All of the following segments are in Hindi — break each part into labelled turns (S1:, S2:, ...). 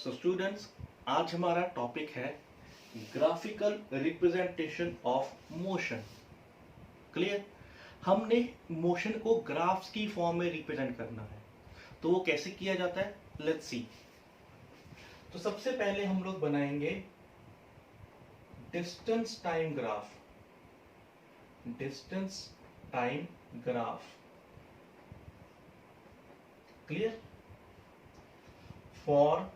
S1: सो स्टूडेंट्स, आज हमारा टॉपिक है graphical representation of motion. Clear? हमने मोशन को ग्राफ्स की फॉर्म में रिप्रेजेंट करना है, तो वो कैसे किया जाता है, लेट्स सी। तो सबसे पहले हम लोग बनाएंगे distance time graph. Distance time graph, clear, for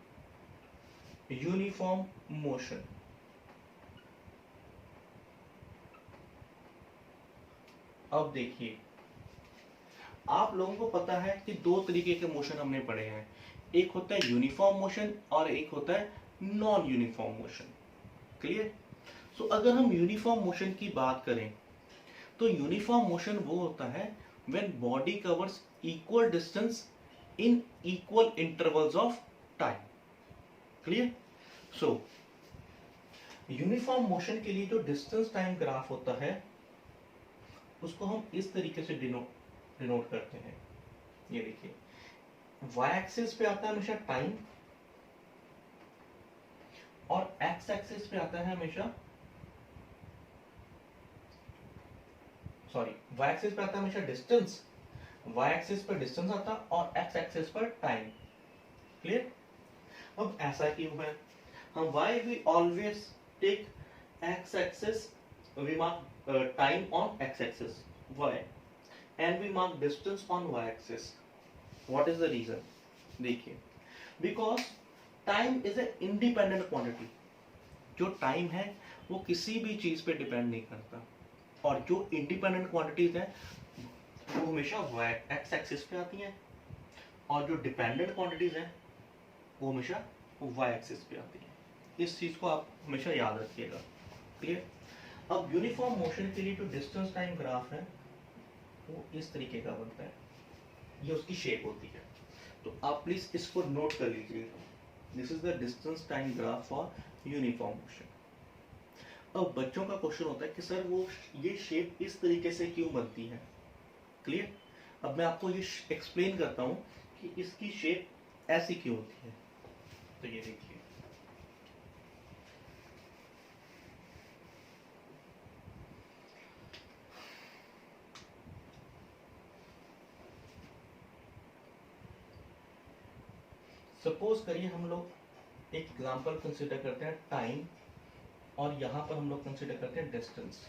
S1: uniform motion. अब देखिए, आप लोगों को पता है कि दो तरीके के मोशन हमने पढ़े हैं, एक होता है यूनिफॉर्म मोशन और एक होता है नॉन यूनिफॉर्म मोशन। क्लियर? सो अगर हम यूनिफॉर्म मोशन की बात करें तो यूनिफॉर्म मोशन वो होता है when body covers equal distance in equal intervals of time. Clear? So uniform motion के लिए जो डिस्टेंस टाइम ग्राफ होता है उसको हम इस तरीके से डिनोट करते हैं। ये देखिए, वाई एक्सिस पे आता है हमेशा टाइम और एक्स एक्सिस पे आता है हमेशा, सॉरी, वाई एक्सिस पे आता है हमेशा डिस्टेंस, वाई एक्सिस पर डिस्टेंस आता और एक्स एक्सिस पर टाइम। क्लियर? अब ऐसा क्यों है? हम why we always take X axis, we mark time on X axis, Y, and we mark distance on y-axis. What is the reason? देखिए, because time is an independent quantity. जो टाइम है वो किसी भी चीज पे डिपेंड नहीं करता, और जो इंडिपेंडेंट क्वांटिटीज हैं वो हमेशा एक्स एक्सिस पे आती हैं, और जो डिपेंडेंट क्वांटिटीज हैं वो हमेशा वाई एक्सिस पे आती हैं। इस चीज को आप हमेशा याद रखिएगा। क्लियर? अब यूनिफॉर्म मोशन के लिए जो डिस्टेंस टाइम ग्राफ है वो इस तरीके का बनता है, ये उसकी शेप होती है। तो आप प्लीज इसको नोट कर लीजिएगा, this is the distance time graph for uniform motion. अब बच्चों का क्वेश्चन होता है कि सर वो ये शेप इस तरीके से क्यों बनती है। क्लियर? अब मैं आपको ये एक्सप्लेन करता हूं कि इसकी शेप ऐसी क्यों होती है। तो ये देखिए, सपोज करिए हम लोग एक एग्जांपल कंसीडर करते हैं टाइम, और यहां पर हम लोग कंसीडर करते हैं डिस्टेंस।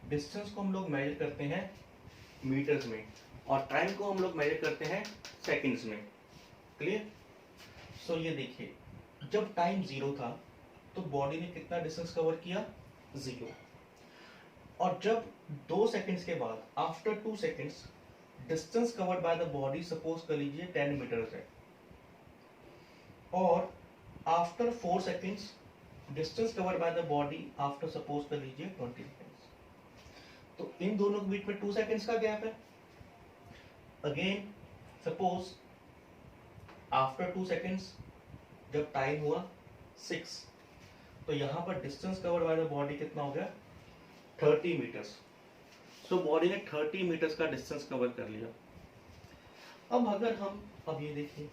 S1: डिस्टेंस को हम लोग मेजर करते हैं मीटर्स में और टाइम को हम लोग मेजर करते हैं सेकंड्स में। क्लियर? सो ये देखिए, जब टाइम 0 था तो बॉडी ने कितना डिस्टेंस कवर किया, 0। और जब 2 सेकंड्स के बाद, after 2 seconds, distance covered by the body suppose कर लीजिए 10 मीटर्स है, और after 4 seconds distance covered by the body after suppose कर लीजिए 20 सेकंड्स। तो इन दोनों के बीच में 2 सेकंड्स का गैप है। अगेन सपोज आफ्टर 2 सेकंड्स जब टाइम हुआ 6, तो यहां पर distance covered by the body कितना हो गया, 30 मीटर्स। सो बॉडी ने 30 मीटर्स का डिस्टेंस कवर कर लिया। अब अगर हम, अब ये देखिए,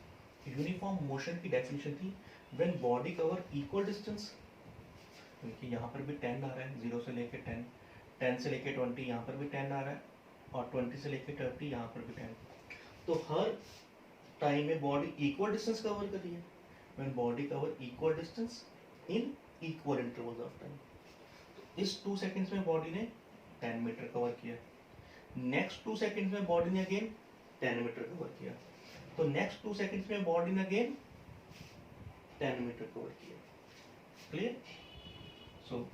S1: यूनिफॉर्म मोशन की डेफिनेशन थी when body cover equal distance. देखिए यहाँ पर भी 10 आ रहा है, 0 से लेके 10, 10 से लेके 20, यहाँ पर भी 10 आ रहा है, और 20 से लेके 30 यहाँ पर भी 10। तो हर टाइम में बॉडी इक्वल डिस्टेंस कवर कर रही है, when body cover equal distance in equal intervals of time. तो इस 2 सेकंड्स में बॉडी ने 10 मीटर कवर किया, नेक्स्ट 2 सेकंड्स में बॉडी ने अगेन 10 मीटर कवर किया, तो नेक्स्ट 2 सेकंड्स में बॉडी ने अगेन 10 मीटर कवर किया। क्लियर? सो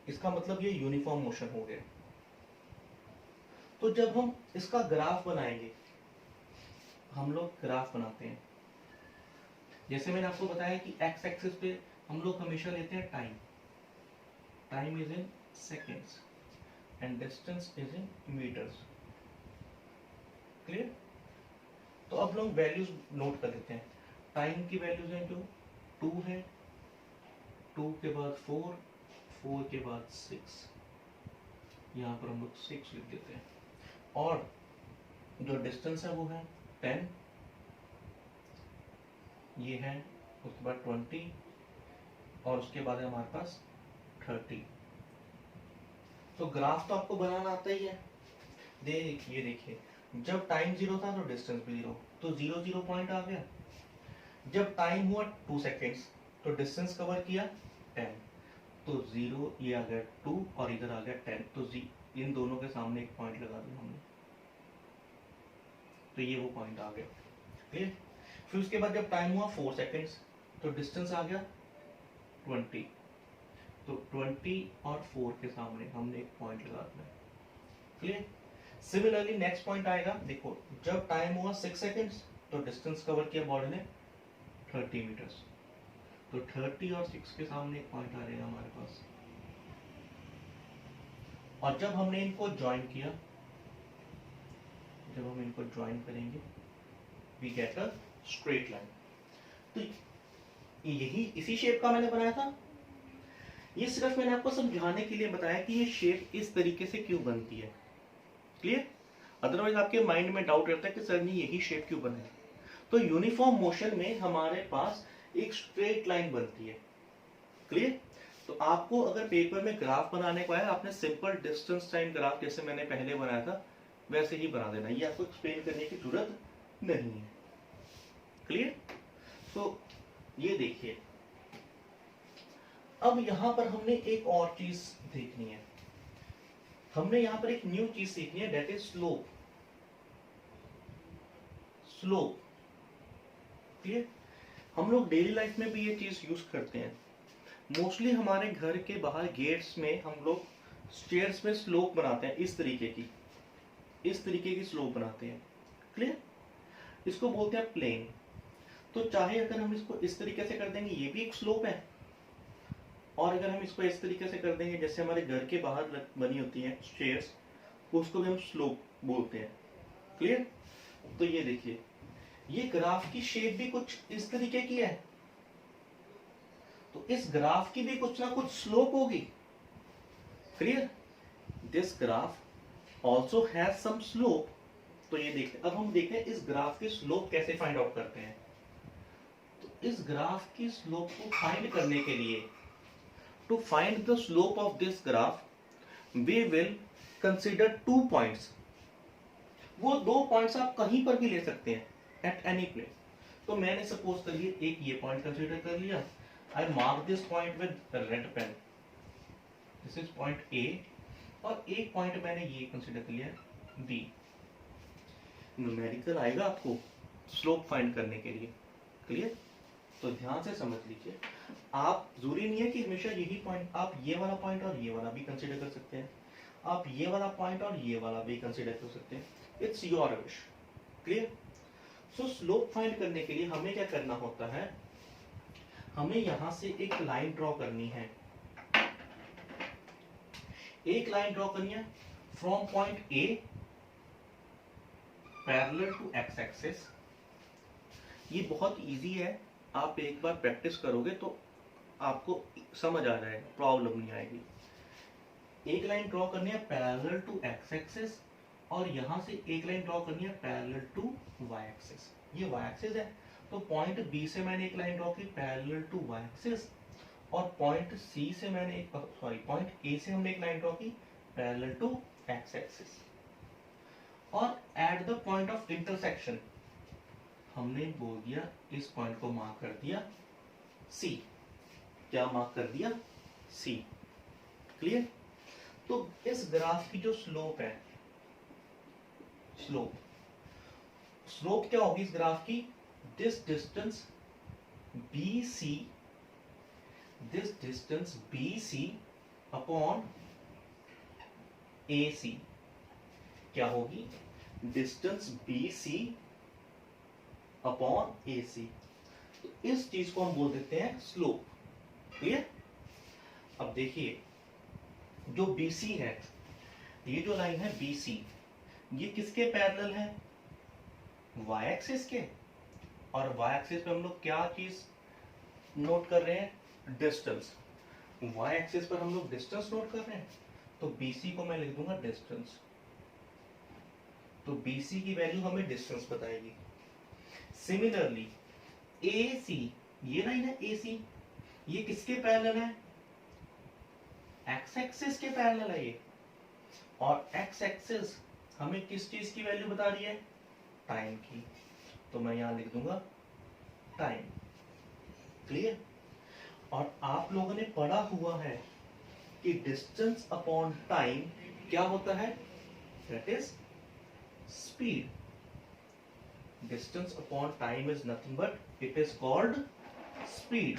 S1: इसका मतलब ये यूनिफॉर्म मोशन हो गया। तो जब हम इसका ग्राफ बनाएंगे, हम लोग ग्राफ बनाते हैं, जैसे मैंने आपको बताया कि एक्स एक्सिस पे हम लोग हमेशा लेते हैं time, time is in seconds and distance is in metres. Clear? तो अब लोग वैल्यूज नोट कर लेते हैं। टाइम की वैल्यूज हैं जो 2 है, 2 के बाद 4, 4 के बाद 6, यहाँ पर हम लोग 6 लिख देते हैं, और जो डिस्टेंस है वो है 10, ये है, उसके बाद 20 और उसके बाद है हमारे पास 30। तो ग्राफ तो आपको बनाना आता ही है। देखिए देखिए, जब टाइम 0 था तो डिस्टेंस भी 0, तो 0 0 पॉइंट आ गया। जब टाइम हुआ 2 सेकेंड्स तो डिस्टेंस कवर किया 10, तो 0 ये आ गया 2 और इधर आ गया 10, तो इन दोनों के सामने एक पॉइंट लगा दिया हमने, तो ये वो पॉइंट आ गया। क्लियर। फिर उसके बाद जब टाइम हुआ 4 सेकेंड्स तो डिस्टेंस आ गया 20, तो 20 और 4 के सामने हमने एक पॉइंट लगा दिया। क्लियर। सिमिलरली नेक्स्ट पॉइंट आएगा, देखो जब टाइम हुआ 6 सेकेंड्स तो डिस्टेंस कवर किया बॉडी ने 30 मीटर्स, तो 30 और 6 के सामने एक पॉइंट आ जाएगा हमारे पास। और जब हमने इनको ज्वाइन किया, जब हम इनको ज्वाइन करेंगे we get a straight line. तो यही इसी शेप का मैंने बनाया था। ये सिर्फ मैंने आपको समझाने के लिए बताया कि ये शेप इस तरीके से क्यों बनती है। क्लियर। अदरवाइज आपके माइंड में डाउट रहता है कि सर ने यही शेप क्यों बनाया। तो यूनिफॉर्म मोशन में हमारे पास एक स्ट्रेट लाइन बनती है। क्लियर। तो आपको अगर पेपर में ग्राफ बनाने को है, आपने सिंपल डिस्टेंस टाइम ग्राफ जैसे मैंने पहले बनाया था वैसे ही बना देना, ये आपको एक्सप्लेन करने की जरूरत नहीं है। क्लियर। तो ये देखिए, अब यहां पर हमने एक और चीज देखनी है, हमने यहां पर एक न्यू चीज सीखनी है, that is slope. Slope. Clear. हम लोग डेली लाइफ में भी ये चीज यूज करते हैं। मोस्टली हमारे घर के बाहर गेट्स में हम लोग स्टेयर्स में स्लोप बनाते हैं, इस तरीके की स्लोप बनाते हैं। क्लियर। इसको बोलते हैं प्लेन। तो चाहे अगर हम इसको इस तरीके से कर देंगे ये भी एक स्लोप है, और अगर हम इसको इस तरीके से कर देंगे जैसे हमारे घर के बाहर बनी होती हैं स्टेयर्स, उसको भी हम स्लोप बोलते हैं। क्लियर। तो ये देखिए, ये ग्राफ की शेप भी कुछ इस तरीके की है, तो इस ग्राफ की भी कुछ ना कुछ स्लोप होगी। Clear. This graph also has some slope. तो ये देखते, अब हम देखते हैं इस ग्राफ की स्लोप कैसे फाइंड आउट करते हैं। तो इस ग्राफ की स्लोप को फाइंड करने के लिए, to find the slope of this graph we will consider 2 points. वो 2 पॉइंट्स आप कहीं पर भी ले सकते हैं, एट एनी प्लेस। तो मैंने सपोज करिए एक ये पॉइंट कंसिडर कर लिया, I mark this point with red pen, this is point A, और एक पॉइंट मैंने ये कंसिडर कर लिया बी। न्यूमेरिकल आएगा आपको स्लोप फाइंड करने के लिए। क्लियर। तो ध्यान से समझ लीजिए, आप जरूरी नहीं है कि हमेशा यही पॉइंट, आप ये वाला पॉइंट और ये वाला भी कंसिडर कर सकते हैं, आप ये वाला पॉइंट और ये वाला भी कंसिडर कर सकते हैं, it's your wish. Clear. So slope find करने के लिए हमें क्या करना होता है, हमें यहां से एक लाइन ड्रॉ करनी है, एक लाइन ड्रॉ करनी है from point A parallel to X axis. ये बहुत इजी है, आप एक बार प्रैक्टिस करोगे तो आपको समझ आ जाएगा, प्रॉब्लम नहीं आएगी। एक लाइन ड्रॉ करनी है पैरेलल टू एक्स एक्सिस, और यहां से एक लाइन ड्रॉ करनी है पैरेलल टू वाई एक्सिस। ये वाई एक्सिस है, तो पॉइंट बी से मैंने एक लाइन ड्रॉ की पैरेलल टू वाई एक्सिस, और पॉइंट सी से मैंने पॉइंट ए से हमने एक लाइन ड्रॉ की पैरेलल टू एक्स एक्सिस। और at the point of intersection हमने बोल दिया, इस पॉइंट को मार्क कर दिया सी। क्या मार्क कर दिया? सी। क्लियर। तो इस ग्राफ की जो स्लोप है, स्लोप क्या होगी इस ग्राफ की, this distance B C upon A C क्या होगी, distance B C upon A C. तो इस चीज को हम बोल देते हैं स्लोप। क्लियर। अब देखिए, जो BC है, ये जो लाइन है BC, ये किसके पैरेलल है, वाई एक्सिस के। और वाई एक्सिस पे हम लोग क्या चीज नोट कर रहे हैं, डिस्टेंस। वाई एक्सिस पर हम लोग डिस्टेंस नोट कर रहे हैं, तो BC को मैं लिख दूंगा डिस्टेंस। तो BC की वैल्यू हमें डिस्टेंस बताएगी। सिमिलरली ए सी, ये लाइन है ए सी, ये किसके पैरेलल है? एक्स एक्सिस के पैरेलल है ये। और एक्स एक्सिस हमें किस चीज की वैल्यू बता रही है? टाइम की। तो मैं यहां लिख दूंगा टाइम। क्लियर? और आप लोगों ने पढ़ा हुआ है कि डिस्टेंस अपॉन टाइम क्या होता है? That is speed. Distance upon time is nothing but it is called speed.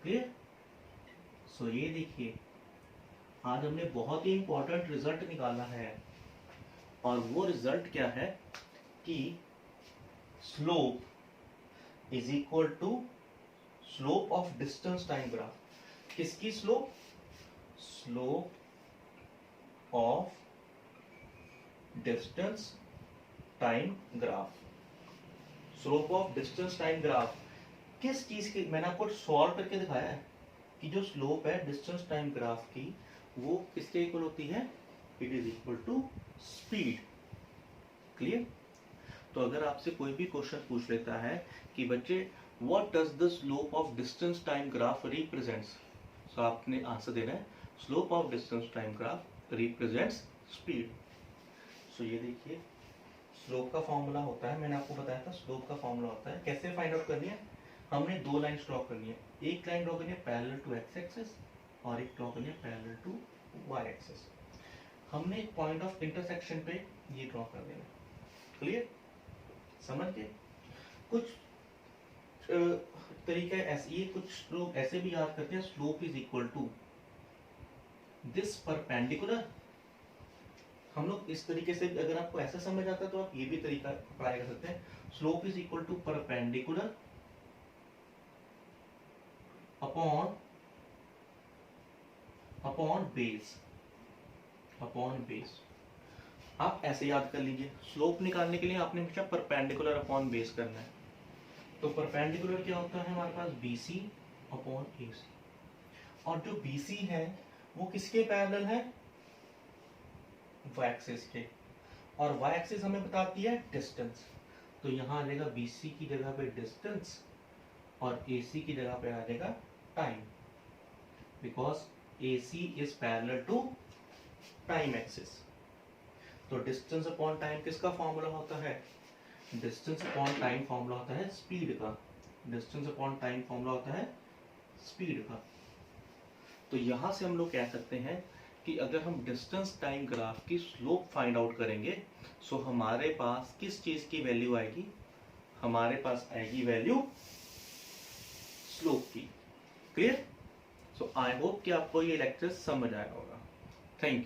S1: Clear? So ये देखिए, आज हमने बहुत ही इंपॉर्टेंट रिजल्ट निकाला है, और वो रिजल्ट क्या है कि slope is equal to slope of distance time graph. किसकी slope? Slope of distance time graph. Slope of distance time graph किस चीज की? मैंने आपको सॉल्व करके दिखाया है कि जो स्लोप है डिस्टेंस टाइम ग्राफ की वो किसके इक्वल होती है? It is equal to speed. Clear? तो अगर आपसे कोई भी क्वेश्चन पूछ लेता है कि बच्चे what does the slope of distance time graph represents, तो आपने आंसर देना है slope of distance time graph represents speed. So ये देखिए, स्लोप का फॉर्मूला होता है, मैंने आपको बताया था स्लोप का फॉर्मूला होता है। कैसे फाइंड आउट करनी है? हमने दो लाइन ड्रॉ करनी है। एक लाइन ड्रॉ करनी है पैरेलल टू एक्स एक्सिस और एक ड्रॉ करनी है पैरेलल टू वाई एक्सिस। हमने एक पॉइंट ऑफ इंटरसेक्शन पे ये ड्रॉ कर देना। क्लियर? समझ गए? कुछ तरीका ऐसे, ये कुछ लोग ऐसे भी याद करते हैं, slope is equal to this perpendicular. हम लोग इस तरीके से, अगर आपको ऐसा समझ आता है तो आप ये भी तरीका अप्लाई कर सकते हैं। Slope is equal to perpendicular upon base, upon base. आप ऐसे याद कर लीजिए, स्लोप निकालने के लिए आपने हमेशा परपेंडिकुलर अपॉन बेस करना है। तो परपेंडिकुलर क्या होता है हमारे पास? BC upon AC। और जो BC है वो किसके पैरेलल है? वाई एक्सिस के। और वाई एक्सिस हमें बताती है डिस्टेंस। तो यहाँ आ जाएगा BC की जगह पे डिस्टेंस और AC की जगह पे आ जाएगा time, because AC is parallel to time axis. तो डिस्टेंस अपॉन टाइम किसका फॉर्मूला होता है? डिस्टेंस अपॉन टाइम फॉर्मूला होता है स्पीड का। डिस्टेंस अपॉन टाइम फॉर्मूला होता है स्पीड का। तो यहां से हम लोग कह सकते हैं कि अगर हम डिस्टेंस टाइम ग्राफ की स्लोप फाइंड आउट करेंगे, सो हमारे पास किस चीज की वैल्यू आएगी? हमारे पास आएगी वैल्यू स्लोप की। क्लियर? सो आई होप कि आपको ये लेक्चर समझ आया होगा। Thank you.